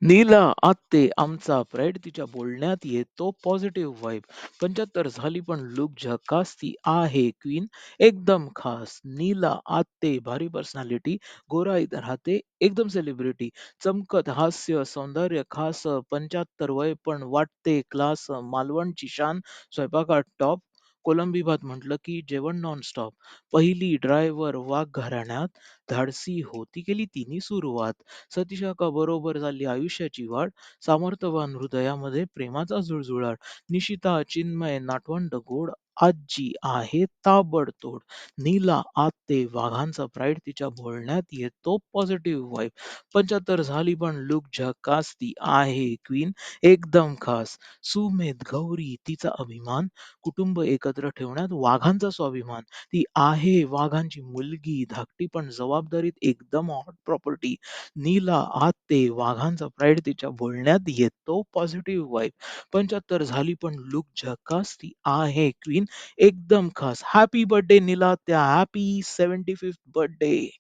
नीला आत्ते आमचा प्राईड तिच्या बोलण्यात येतो पॉझिटिव्ह वाइब. 75 झाली पण लूक झकास ती आहे क्वीन एकदम खास. नीला आत्ते भारी पर्सनॅलिटी गोरा इथं राहते एकदम सेलिब्रिटी. चमकत हास्य सौंदर्य खास 75 वय पण वाटते क्लास. मालवणची शान स्वयंपाकात टॉप. कोलंबी भात म्हटलं की जेवण नॉनस्टॉप. पहिली ड्रायव्हर वाघ घराण्यात धाडसी होती केली तिने सुरुवात. सतीशाका बरोबर झाली आयुष्याची वाट. सामर्थ्यवान हृदयामध्ये प्रेमाचा झुळझुळाट. निशिता चिन्मय नातवंड गोड आजी आहे ताबडतोड. नीला आत्ते वाघांचा प्राईड तिच्या बोलण्यात येतो पॉझिटिव्ह वाईब. 75 झाली पण लुक झकास ती आहे क्वीन एकदम खास. सुमेध गौरी तिचा अभिमान. कुटुंब एकत्र ठेवण्यात वाघांचा स्वाभिमान. ती आहे वाघांची मुलगी धाकटी पण जबाबदारीत एकदम हॉट प्रॉपर्टी. नीला आत्ते वाघांचा प्राईड तिच्या बोलण्यात येतो पॉझिटिव्ह वाईब. 75 झाली पण लुक झकास ती आहे क्वीन एकदम खास. हॅपी बर्थडे नीला त्या हॅपी 75th बर्थडे.